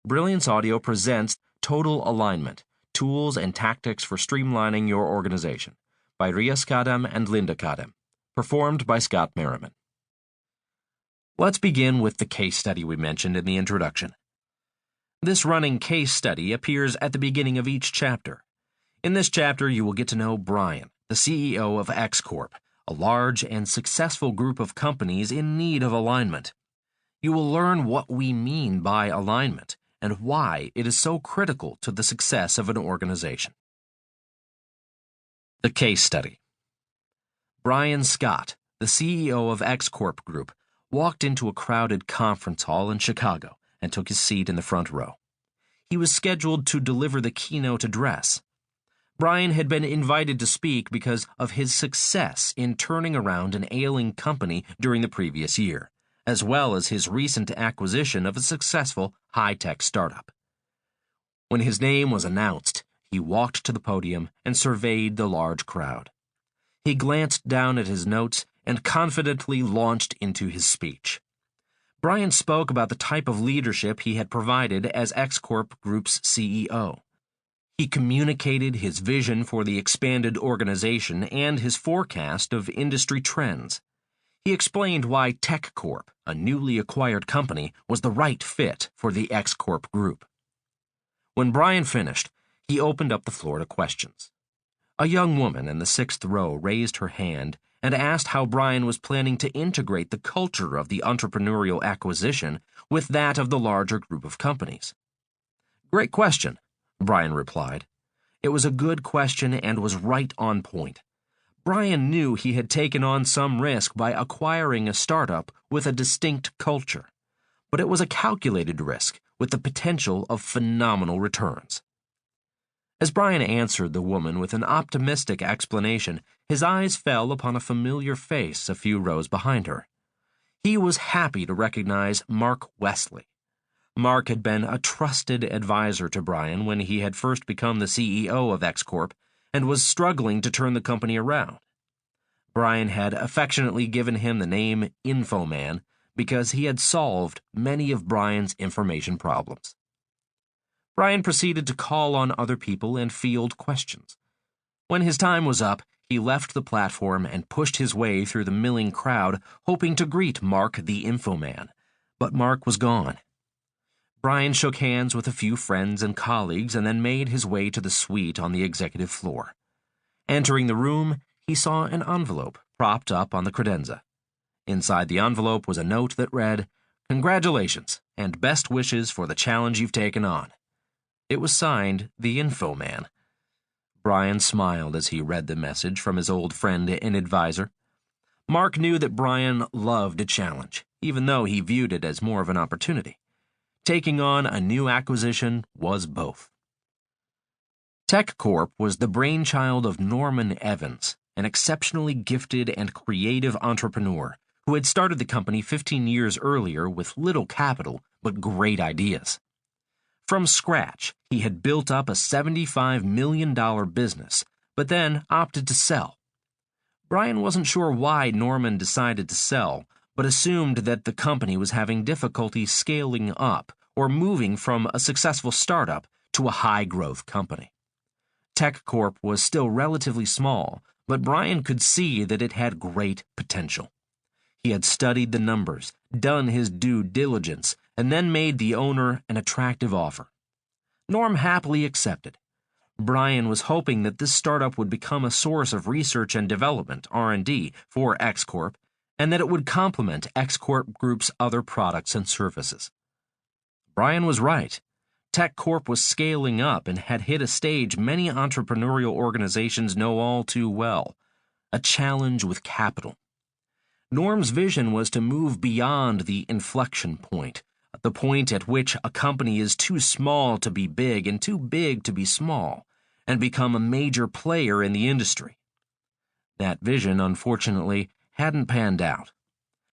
Brilliance Audio presents Total Alignment, Tools and Tactics for Streamlining Your Organization by Riaz Khadem and Linda Khadem, performed by Scott Merriman. Let's begin with the case study we mentioned in the introduction. This running case study appears at the beginning of each chapter. In this chapter, you will get to know Brian, the CEO of X Corp, a large and successful group of companies in need of alignment. You will learn what we mean by alignment and why it is so critical to the success of an organization. The case study. Brian Scott, the CEO of X Corp Group, walked into a crowded conference hall in Chicago and took his seat in the front row. He was scheduled to deliver the keynote address. Brian had been invited to speak because of his success in turning around an ailing company during the previous year, as well as his recent acquisition of a successful high-tech startup. When his name was announced, he walked to the podium and surveyed the large crowd. He glanced down at his notes and confidently launched into his speech. Brian spoke about the type of leadership he had provided as X Corp Group's CEO. He communicated his vision for the expanded organization and his forecast of industry trends. He explained why Tech Corp, a newly acquired company, was the right fit for the X Corp Group. When Brian finished, he opened up the floor to questions. A young woman in the sixth row raised her hand and asked how Brian was planning to integrate the culture of the entrepreneurial acquisition with that of the larger group of companies. "Great question," Brian replied. It was a good question and was right on point. Brian knew he had taken on some risk by acquiring a startup with a distinct culture, but it was a calculated risk with the potential of phenomenal returns. As Brian answered the woman with an optimistic explanation, his eyes fell upon a familiar face a few rows behind her. He was happy to recognize Mark Wesley. Mark had been a trusted advisor to Brian when he had first become the CEO of X Corp and was struggling to turn the company around. Brian had affectionately given him the name Infoman because he had solved many of Brian's information problems. Brian proceeded to call on other people and field questions. When his time was up, he left the platform and pushed his way through the milling crowd, hoping to greet Mark the Infoman, but Mark was gone. Brian shook hands with a few friends and colleagues and then made his way to the suite on the executive floor. Entering the room, he saw an envelope propped up on the credenza. Inside the envelope was a note that read, "Congratulations and best wishes for the challenge you've taken on." It was signed the Infoman. Brian smiled as he read the message from his old friend and advisor. Mark knew that Brian loved a challenge, even though he viewed it as more of an opportunity. Taking on a new acquisition was both. Tech Corp was the brainchild of Norman Evans, an exceptionally gifted and creative entrepreneur who had started the company 15 years earlier with little capital but great ideas. From scratch, he had built up a $75 million business, but then opted to sell. Brian wasn't sure why Norman decided to sell, but assumed that the company was having difficulty scaling up or moving from a successful startup to a high-growth company. Tech Corp was still relatively small, but Brian could see that it had great potential. He had studied the numbers, done his due diligence, and then made the owner an attractive offer. Norm happily accepted. Brian was hoping that this startup would become a source of research and development, R&D, for X Corp, and that it would complement X Corp Group's other products and services. Brian was right. Tech Corp was scaling up and had hit a stage many entrepreneurial organizations know all too well, a challenge with capital. Norm's vision was to move beyond the inflection point, the point at which a company is too small to be big and too big to be small, and become a major player in the industry. That vision, unfortunately, hadn't panned out.